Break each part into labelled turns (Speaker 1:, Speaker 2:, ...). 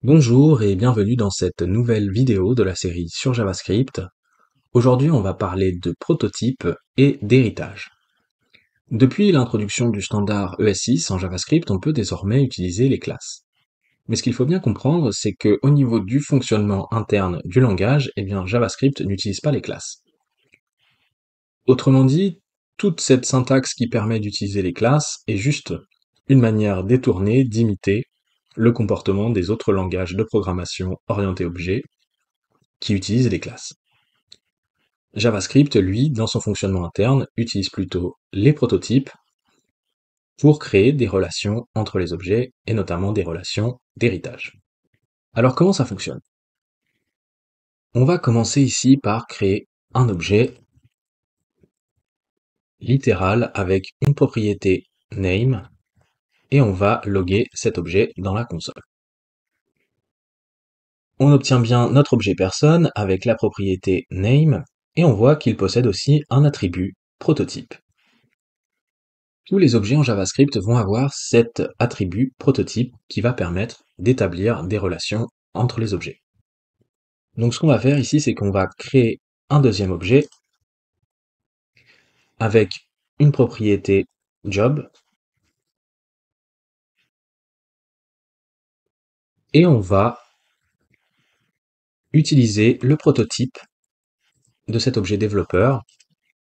Speaker 1: Bonjour et bienvenue dans cette nouvelle vidéo de la série sur JavaScript. Aujourd'hui, on va parler de prototypes et d'héritage. Depuis l'introduction du standard ES6 en JavaScript, on peut désormais utiliser les classes. Mais ce qu'il faut bien comprendre, c'est que au niveau du fonctionnement interne du langage, JavaScript n'utilise pas les classes. Autrement dit, toute cette syntaxe qui permet d'utiliser les classes est juste une manière détournée d'imiter le comportement des autres langages de programmation orientés objets qui utilisent les classes. JavaScript, lui, dans son fonctionnement interne, utilise plutôt les prototypes pour créer des relations entre les objets, et notamment des relations d'héritage. Alors comment ça fonctionne? On va commencer ici par créer un objet littéral avec une propriété name, et on va loguer cet objet dans la console. On obtient bien notre objet personne avec la propriété name, et on voit qu'il possède aussi un attribut prototype. Tous les objets en JavaScript vont avoir cet attribut prototype qui va permettre d'établir des relations entre les objets. Donc ce qu'on va faire ici, c'est qu'on va créer un deuxième objet avec une propriété job, et on va utiliser le prototype de cet objet développeur,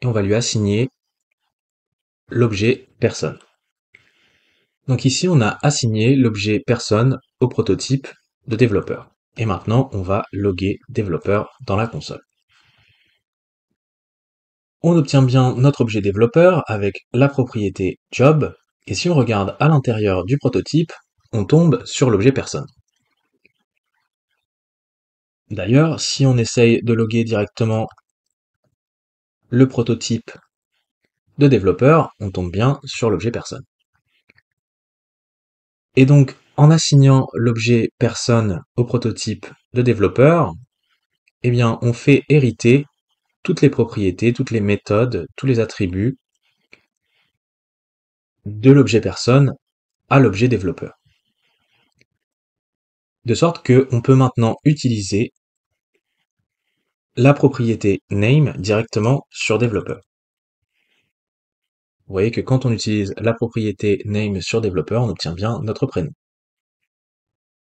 Speaker 1: et on va lui assigner l'objet personne. Donc ici, on a assigné l'objet personne au prototype de développeur. Et maintenant, on va loguer développeur dans la console. On obtient bien notre objet développeur avec la propriété job, et si on regarde à l'intérieur du prototype, on tombe sur l'objet personne. D'ailleurs, si on essaye de loguer directement le prototype de développeur, on tombe bien sur l'objet personne. Et donc, en assignant l'objet personne au prototype de développeur, on fait hériter toutes les propriétés, toutes les méthodes, tous les attributs de l'objet personne à l'objet développeur. De sorte qu'on peut maintenant utiliser la propriété name directement sur développeur. Vous voyez que quand on utilise la propriété name sur développeur, on obtient bien notre prénom.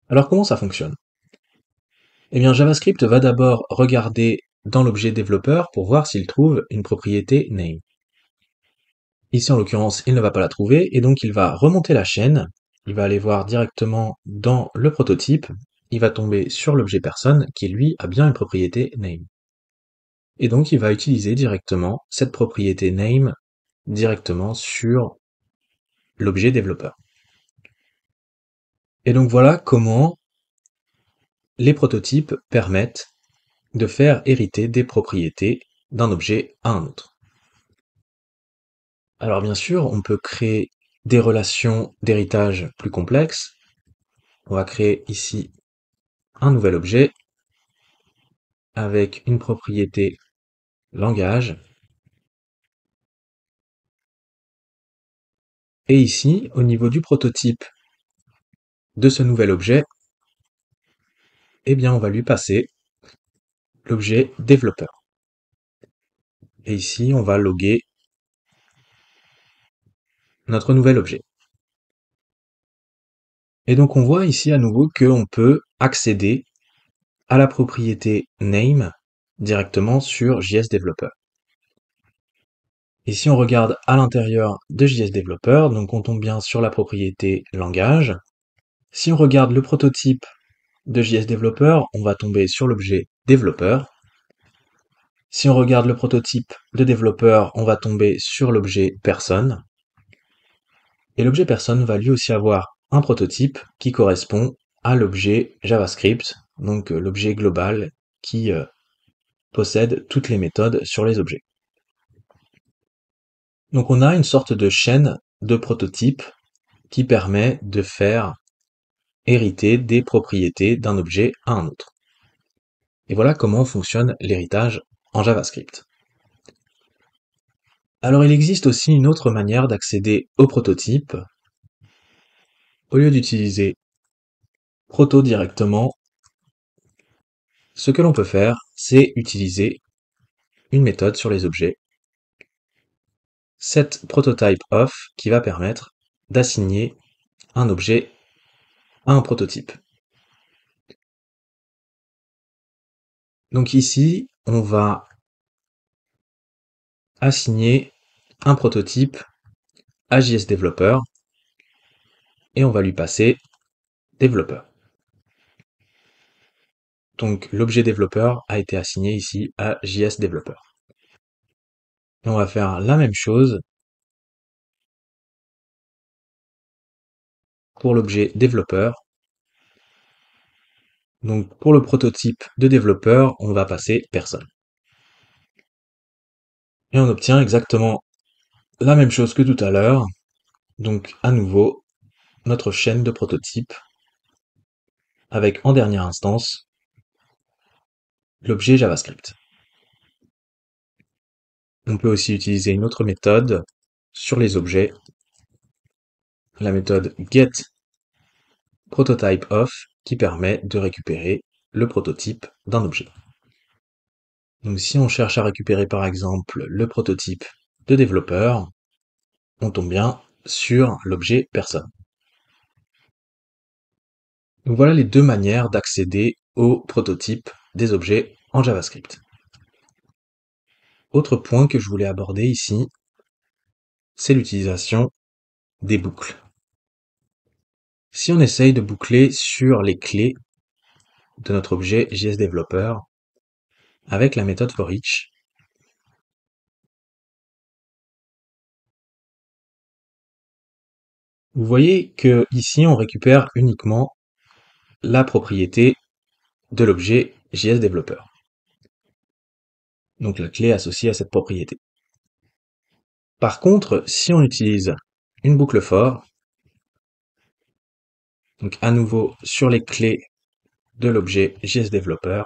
Speaker 1: Alors comment ça fonctionne? JavaScript va d'abord regarder dans l'objet développeur pour voir s'il trouve une propriété name. Ici, en l'occurrence, il ne va pas la trouver, et donc il va remonter la chaîne, il va aller voir directement dans le prototype, il va tomber sur l'objet personne, qui lui a bien une propriété name. Et donc il va utiliser directement cette propriété name directement sur l'objet développeur. Et donc voilà comment les prototypes permettent de faire hériter des propriétés d'un objet à un autre. Alors bien sûr, on peut créer des relations d'héritage plus complexes. On va créer ici un nouvel objet avec une propriété langage. Et ici, au niveau du prototype de ce nouvel objet, on va lui passer l'objet développeur. Et ici, on va loguer notre nouvel objet. Et donc on voit ici à nouveau qu'on peut accéder à la propriété name directement sur JS Developer. Et si on regarde à l'intérieur de JS Developer, donc on tombe bien sur la propriété langage. Si on regarde le prototype de JS Developer, on va tomber sur l'objet développeur. Si on regarde le prototype de développeur, on va tomber sur l'objet personne. Et l'objet personne va lui aussi avoir un prototype qui correspond à l'objet JavaScript, donc l'objet global qui possède toutes les méthodes sur les objets. Donc on a une sorte de chaîne de prototypes qui permet de faire hériter des propriétés d'un objet à un autre. Et voilà comment fonctionne l'héritage en JavaScript. Alors il existe aussi une autre manière d'accéder aux prototypes. Au lieu d'utiliser proto directement, ce que l'on peut faire, c'est utiliser une méthode sur les objets, setPrototypeOf, qui va permettre d'assigner un objet à un prototype. Donc ici, on va assigner un prototype à JSDeveloper et on va lui passer développeur. Donc l'objet développeur a été assigné ici à JSDeveloper. Et on va faire la même chose pour l'objet développeur. Donc pour le prototype de développeur, on va passer personne. Et on obtient exactement la même chose que tout à l'heure. Donc à nouveau, notre chaîne de prototypes avec en dernière instance l'objet JavaScript. On peut aussi utiliser une autre méthode sur les objets, la méthode getPrototypeOf qui permet de récupérer le prototype d'un objet. Donc si on cherche à récupérer par exemple le prototype de développeur, on tombe bien sur l'objet personne. Donc voilà les deux manières d'accéder au prototype des objets en JavaScript. Autre point que je voulais aborder ici, c'est l'utilisation des boucles. Si on essaye de boucler sur les clés de notre objet JSDeveloper avec la méthode forEach, vous voyez que ici on récupère uniquement la propriété de l'objet JSDeveloper. Donc la clé associée à cette propriété. Par contre, si on utilise une boucle for, donc à nouveau sur les clés de l'objet JSDeveloper,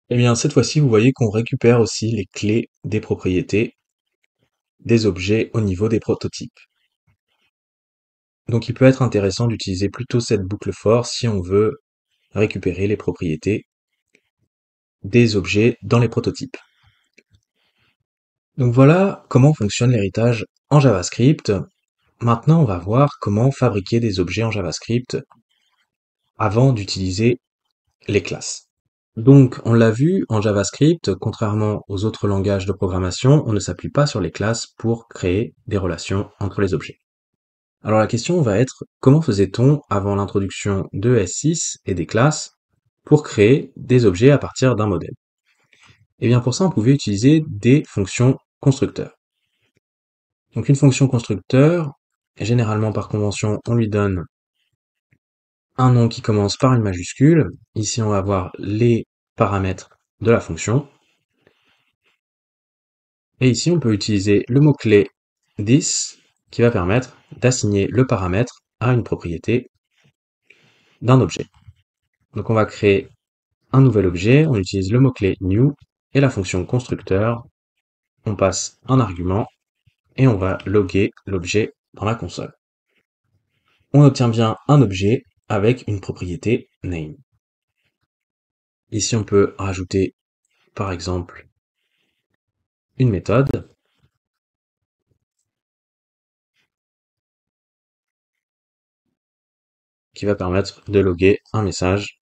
Speaker 1: et bien cette fois-ci vous voyez qu'on récupère aussi les clés des propriétés des objets au niveau des prototypes. Donc il peut être intéressant d'utiliser plutôt cette boucle for si on veut récupérer les propriétés des objets dans les prototypes. Donc voilà comment fonctionne l'héritage en JavaScript. Maintenant, on va voir comment fabriquer des objets en JavaScript avant d'utiliser les classes. Donc, on l'a vu, en JavaScript, contrairement aux autres langages de programmation, on ne s'appuie pas sur les classes pour créer des relations entre les objets. Alors la question va être, comment faisait-on avant l'introduction de S6 et des classes pour créer des objets à partir d'un modèle? Et bien pour ça, on pouvait utiliser des fonctions constructeurs. Donc une fonction constructeur, généralement par convention, on lui donne un nom qui commence par une majuscule. Ici, on va avoir les paramètres de la fonction. Et ici, on peut utiliser le mot-clé this qui va permettre d'assigner le paramètre à une propriété d'un objet. Donc on va créer un nouvel objet, on utilise le mot-clé new et la fonction constructeur. On passe un argument et on va loguer l'objet dans la console. On obtient bien un objet avec une propriété name. Ici, on peut rajouter, par exemple, une méthode qui va permettre de loguer un message.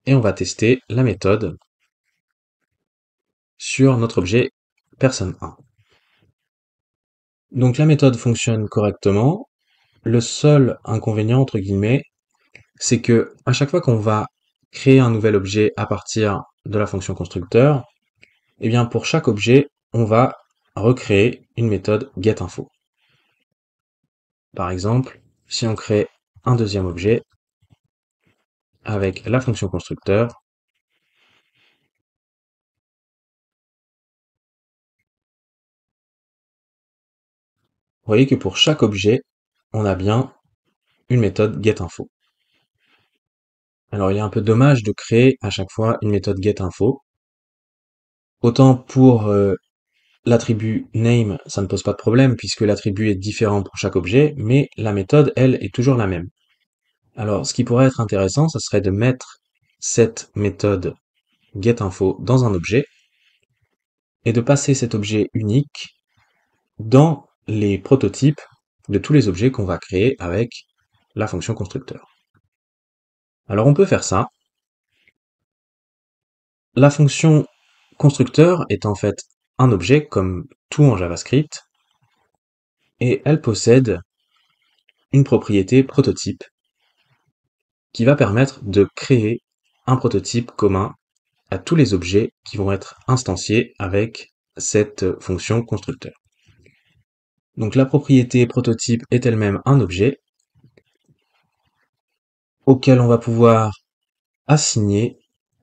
Speaker 1: Et on va tester la méthode sur notre objet personne1. Donc la méthode fonctionne correctement. Le seul inconvénient, entre guillemets, c'est que à chaque fois qu'on va créer un nouvel objet à partir de la fonction constructeur, et bien pour chaque objet, on va recréer une méthode getInfo. Par exemple, si on crée un deuxième objet avec la fonction constructeur, vous voyez que pour chaque objet, on a bien une méthode getInfo. Alors il est un peu dommage de créer à chaque fois une méthode getInfo. Autant pour l'attribut name, ça ne pose pas de problème puisque l'attribut est différent pour chaque objet, mais la méthode, elle, est toujours la même. Alors ce qui pourrait être intéressant, ça serait de mettre cette méthode getInfo dans un objet et de passer cet objet unique dans les prototypes de tous les objets qu'on va créer avec la fonction constructeur. Alors on peut faire ça. La fonction constructeur est en fait un objet comme tout en JavaScript et elle possède une propriété prototype qui va permettre de créer un prototype commun à tous les objets qui vont être instanciés avec cette fonction constructeur. Donc la propriété prototype est elle-même un objet auquel on va pouvoir assigner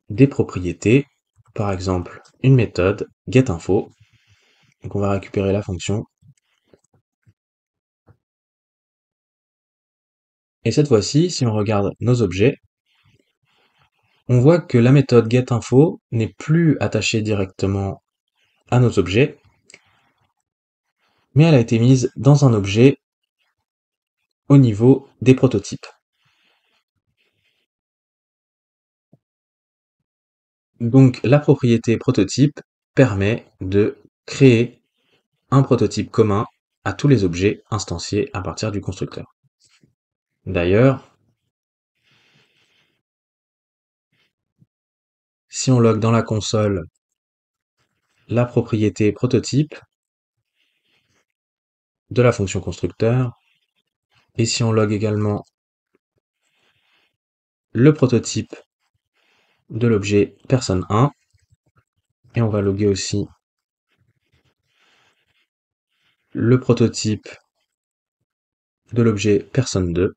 Speaker 1: des propriétés, par exemple une méthode getInfo. Donc on va récupérer la fonction. Et cette fois-ci, si on regarde nos objets, on voit que la méthode getInfo n'est plus attachée directement à nos objets, mais elle a été mise dans un objet au niveau des prototypes. Donc la propriété prototype permet de créer un prototype commun à tous les objets instanciés à partir du constructeur. D'ailleurs, si on log dans la console la propriété prototype de la fonction constructeur, et si on log également le prototype de l'objet personne1, et on va loguer aussi le prototype de l'objet personne2,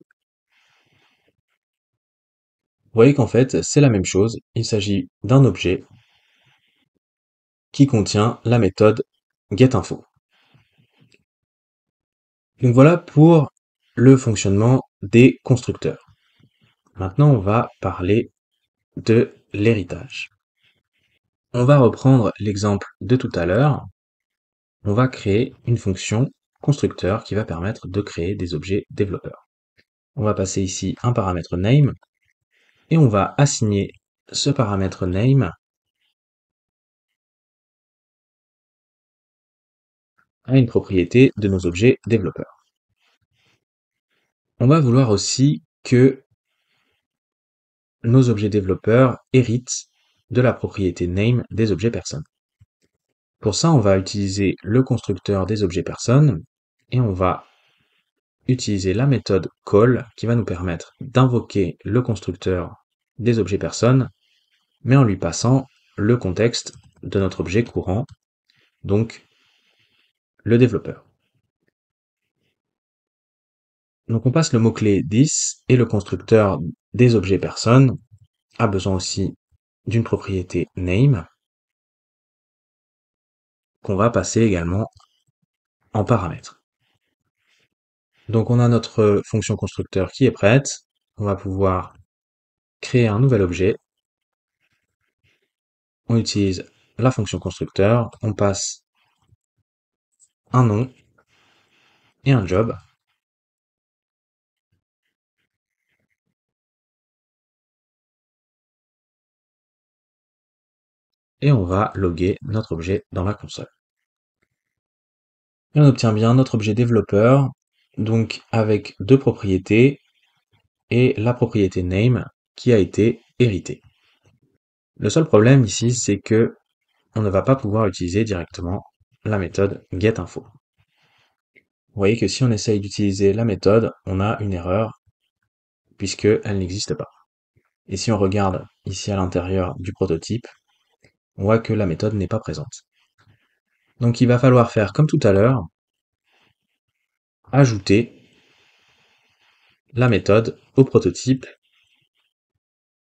Speaker 1: vous voyez qu'en fait c'est la même chose, il s'agit d'un objet qui contient la méthode getInfo. Donc voilà pour le fonctionnement des constructeurs. Maintenant on va parler de l'héritage. On va reprendre l'exemple de tout à l'heure. On va créer une fonction constructeur qui va permettre de créer des objets développeurs. On va passer ici un paramètre name et on va assigner ce paramètre name à une propriété de nos objets développeurs. On va vouloir aussi que nos objets développeurs héritent de la propriété name des objets personnes. Pour ça, on va utiliser le constructeur des objets personnes et on va utiliser la méthode call qui va nous permettre d'invoquer le constructeur des objets personnes, mais en lui passant le contexte de notre objet courant, donc le développeur. Donc on passe le mot-clé this et le constructeur des objets personnes a besoin aussi d'une propriété name qu'on va passer également en paramètre. Donc on a notre fonction constructeur qui est prête. On va pouvoir créer un nouvel objet. On utilise la fonction constructeur, on passe un nom et un job. Et on va loguer notre objet dans la console. Et on obtient bien notre objet développeur, donc avec deux propriétés et la propriété name qui a été héritée. Le seul problème ici, c'est que on ne va pas pouvoir utiliser directement la méthode getInfo. Vous voyez que si on essaye d'utiliser la méthode, on a une erreur puisqu'elle n'existe pas. Et si on regarde ici à l'intérieur du prototype, on voit que la méthode n'est pas présente. Donc il va falloir faire comme tout à l'heure, ajouter la méthode au prototype.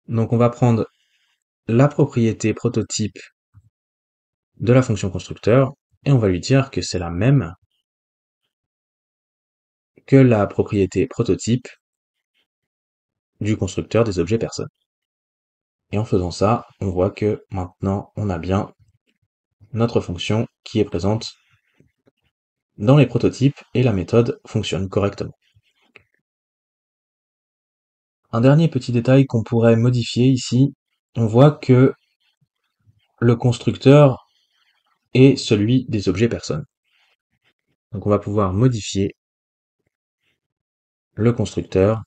Speaker 1: Donc on va prendre la propriété prototype de la fonction constructeur et on va lui dire que c'est la même que la propriété prototype du constructeur des objets personnes. Et en faisant ça, on voit que maintenant, on a bien notre fonction qui est présente dans les prototypes et la méthode fonctionne correctement. Un dernier petit détail qu'on pourrait modifier ici, on voit que le constructeur est celui des objets personnes. Donc on va pouvoir modifier le constructeur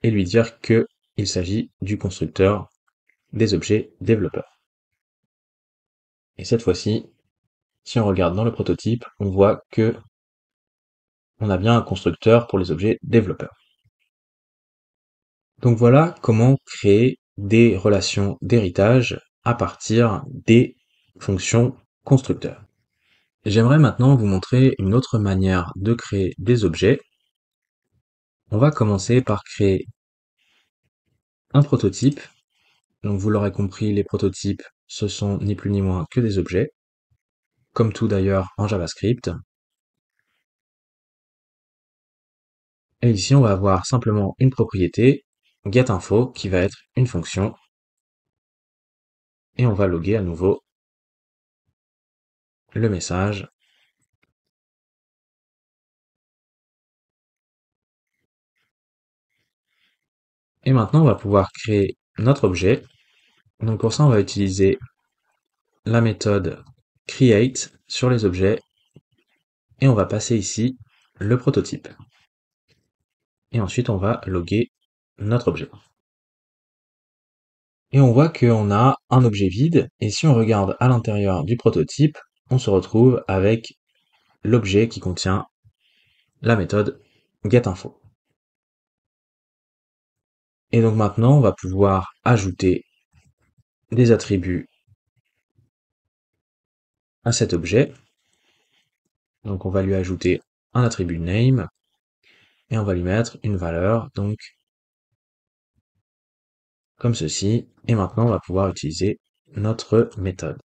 Speaker 1: et lui dire que il s'agit du constructeur des objets développeurs. Et cette fois-ci, si on regarde dans le prototype, on voit que on a bien un constructeur pour les objets développeurs. Donc voilà comment créer des relations d'héritage à partir des fonctions constructeurs. J'aimerais maintenant vous montrer une autre manière de créer des objets. On va commencer par créer un prototype. Donc vous l'aurez compris, les prototypes, ce sont ni plus ni moins que des objets, comme tout d'ailleurs en JavaScript. Et ici, on va avoir simplement une propriété, getInfo, qui va être une fonction. Et on va loguer à nouveau le message. Et maintenant, on va pouvoir créer notre objet. Donc pour ça, on va utiliser la méthode create sur les objets. Et on va passer ici le prototype. Et ensuite, on va loguer notre objet. Et on voit qu'on a un objet vide, et si on regarde à l'intérieur du prototype, on se retrouve avec l'objet qui contient la méthode getInfo. Et donc maintenant, on va pouvoir ajouter des attributs à cet objet. Donc on va lui ajouter un attribut name, et on va lui mettre une valeur, donc comme ceci. Et maintenant, on va pouvoir utiliser notre méthode.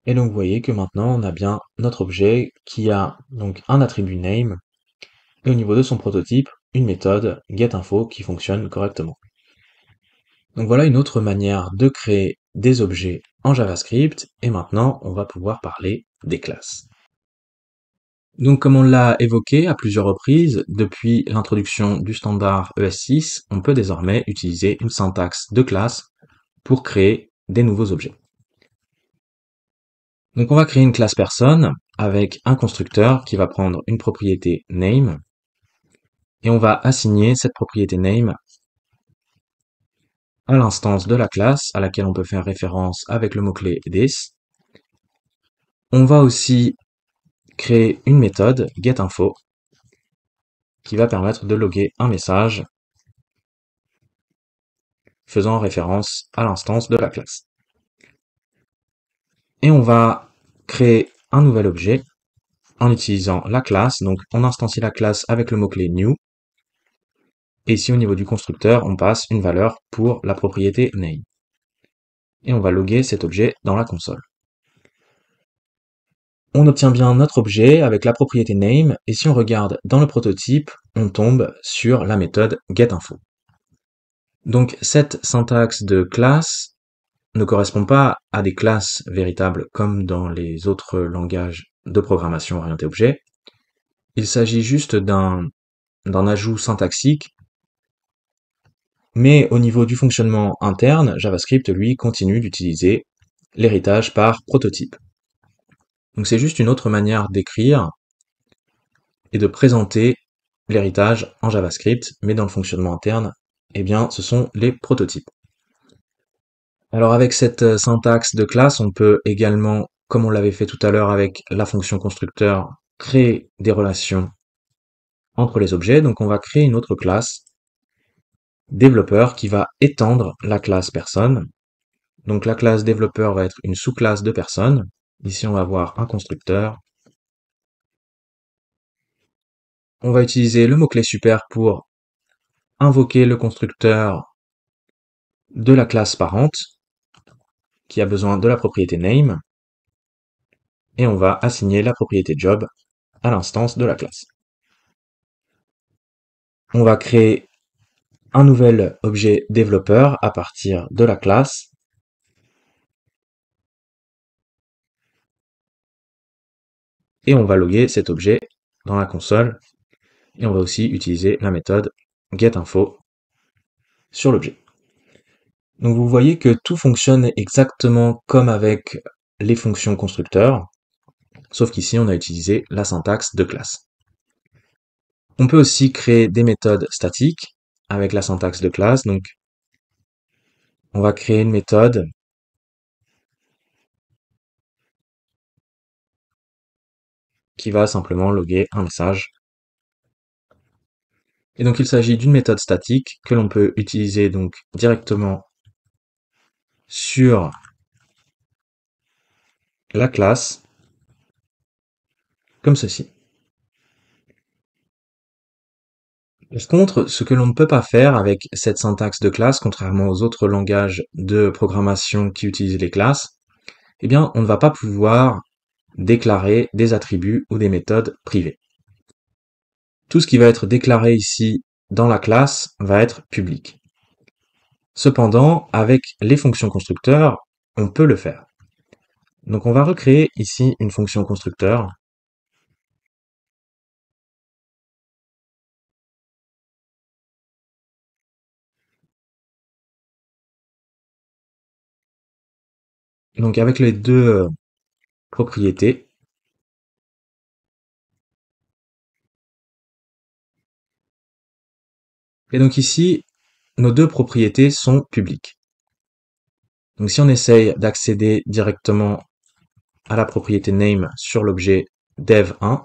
Speaker 1: Et donc vous voyez que maintenant on a bien notre objet qui a donc un attribut name et au niveau de son prototype une méthode getInfo qui fonctionne correctement. Donc voilà une autre manière de créer des objets en JavaScript et maintenant on va pouvoir parler des classes. Donc comme on l'a évoqué à plusieurs reprises, depuis l'introduction du standard ES6, on peut désormais utiliser une syntaxe de classe pour créer des nouveaux objets. Donc on va créer une classe personne avec un constructeur qui va prendre une propriété name et on va assigner cette propriété name à l'instance de la classe à laquelle on peut faire référence avec le mot-clé this. On va aussi créer une méthode getInfo qui va permettre de loguer un message faisant référence à l'instance de la classe. Et on va créer un nouvel objet en utilisant la classe, donc on instancie la classe avec le mot-clé new. Et ici, au niveau du constructeur, on passe une valeur pour la propriété name. Et on va loguer cet objet dans la console. On obtient bien notre objet avec la propriété name, et si on regarde dans le prototype, on tombe sur la méthode getInfo. Donc cette syntaxe de classe ne correspond pas à des classes véritables comme dans les autres langages de programmation orientée objet. Il s'agit juste d'un ajout syntaxique, mais au niveau du fonctionnement interne, JavaScript, lui, continue d'utiliser l'héritage par prototype. Donc c'est juste une autre manière d'écrire et de présenter l'héritage en JavaScript, mais dans le fonctionnement interne, eh bien, ce sont les prototypes. Alors avec cette syntaxe de classe, on peut également, comme on l'avait fait tout à l'heure avec la fonction constructeur, créer des relations entre les objets. Donc on va créer une autre classe développeur qui va étendre la classe personne. Donc la classe développeur va être une sous-classe de personne. Ici on va avoir un constructeur. On va utiliser le mot-clé super pour invoquer le constructeur de la classe parente qui a besoin de la propriété name. et on va assigner la propriété job à l'instance de la classe. On va créer un nouvel objet développeur à partir de la classe. Et on va loguer cet objet dans la console. Et on va aussi utiliser la méthode getInfo sur l'objet. Donc vous voyez que tout fonctionne exactement comme avec les fonctions constructeurs, sauf qu'ici on a utilisé la syntaxe de classe. On peut aussi créer des méthodes statiques avec la syntaxe de classe. Donc on va créer une méthode qui va simplement loguer un message. Et donc il s'agit d'une méthode statique que l'on peut utiliser donc directement sur la classe, comme ceci. Par contre, ce que l'on ne peut pas faire avec cette syntaxe de classe, contrairement aux autres langages de programmation qui utilisent les classes, eh bien, on ne va pas pouvoir déclarer des attributs ou des méthodes privées. Tout ce qui va être déclaré ici dans la classe va être public. Cependant, avec les fonctions constructeurs, on peut le faire. Donc on va recréer ici une fonction constructeur. Donc avec les deux propriétés. Et donc ici, nos deux propriétés sont publiques. Donc si on essaye d'accéder directement à la propriété name sur l'objet dev1,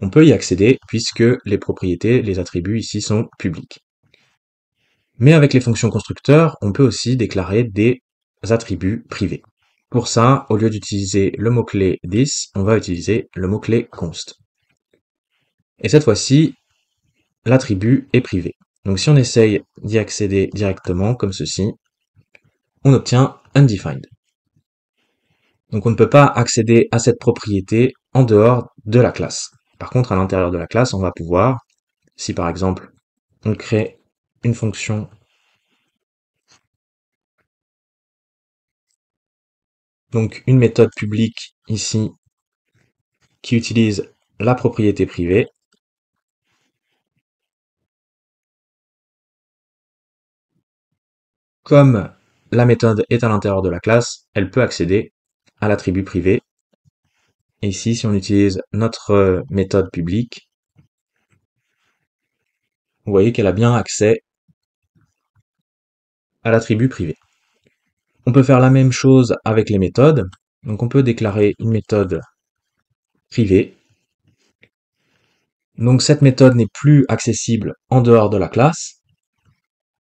Speaker 1: on peut y accéder puisque les propriétés, les attributs ici sont publics. Mais avec les fonctions constructeurs, on peut aussi déclarer des attributs privés. Pour ça, au lieu d'utiliser le mot-clé this, on va utiliser le mot-clé const. Et cette fois-ci, l'attribut est privé. Donc si on essaye d'y accéder directement, comme ceci, on obtient undefined. Donc on ne peut pas accéder à cette propriété en dehors de la classe. Par contre, à l'intérieur de la classe, on va pouvoir, si par exemple, on crée une fonction donc une méthode publique ici qui utilise la propriété privée. Comme la méthode est à l'intérieur de la classe, elle peut accéder à l'attribut privé. Et ici, si on utilise notre méthode publique, vous voyez qu'elle a bien accès à l'attribut privé. On peut faire la même chose avec les méthodes. Donc on peut déclarer une méthode privée. Donc cette méthode n'est plus accessible en dehors de la classe,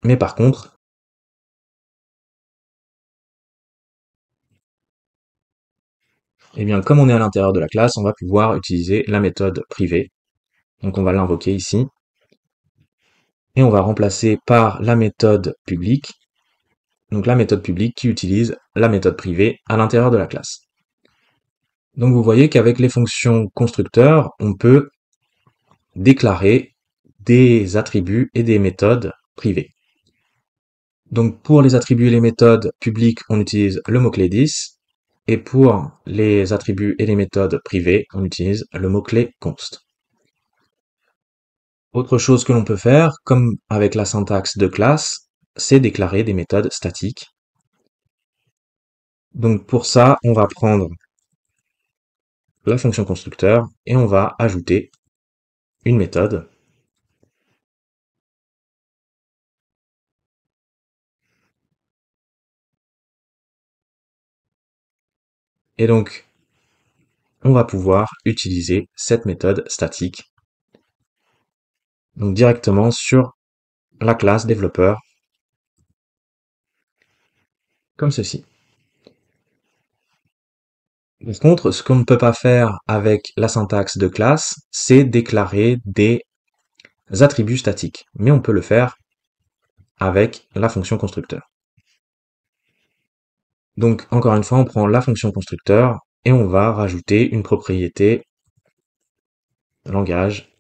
Speaker 1: mais par contre, eh bien comme on est à l'intérieur de la classe, on va pouvoir utiliser la méthode privée. Donc on va l'invoquer ici, et on va remplacer par la méthode publique, donc la méthode publique qui utilise la méthode privée à l'intérieur de la classe. Donc vous voyez qu'avec les fonctions constructeurs, on peut déclarer des attributs et des méthodes privées. Donc pour les attributs et les méthodes publiques, on utilise le mot-clé this, et pour les attributs et les méthodes privées, on utilise le mot-clé const. Autre chose que l'on peut faire, comme avec la syntaxe de classe, c'est déclarer des méthodes statiques. Donc pour ça, on va prendre la fonction constructeur et on va ajouter une méthode. Et donc, on va pouvoir utiliser cette méthode statique donc directement sur la classe développeur comme ceci. Par contre, ce qu'on ne peut pas faire avec la syntaxe de classe, c'est déclarer des attributs statiques, mais on peut le faire avec la fonction constructeur. Donc encore une fois, on prend la fonction constructeur et on va rajouter une propriété langage.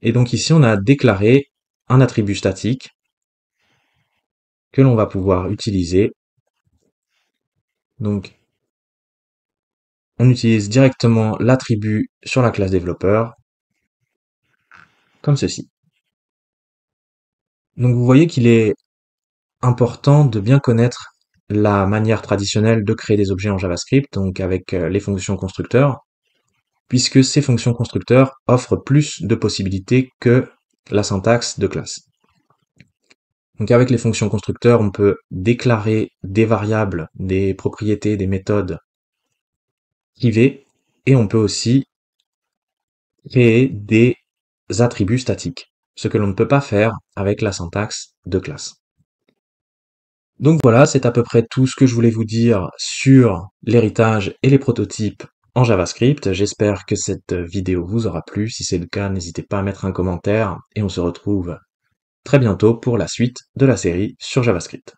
Speaker 1: Et donc ici, on a déclaré un attribut statique que l'on va pouvoir utiliser. Donc, on utilise directement l'attribut sur la classe développeur, comme ceci. Donc vous voyez qu'il est important de bien connaître la manière traditionnelle de créer des objets en JavaScript, donc avec les fonctions constructeurs, puisque ces fonctions constructeurs offrent plus de possibilités que la syntaxe de classe. Donc avec les fonctions constructeurs, on peut déclarer des variables, des propriétés, des méthodes privées, et on peut aussi créer des attributs statiques, ce que l'on ne peut pas faire avec la syntaxe de classe. Donc voilà, c'est à peu près tout ce que je voulais vous dire sur l'héritage et les prototypes en JavaScript. J'espère que cette vidéo vous aura plu. Si c'est le cas, n'hésitez pas à mettre un commentaire et on se retrouve très bientôt pour la suite de la série sur JavaScript.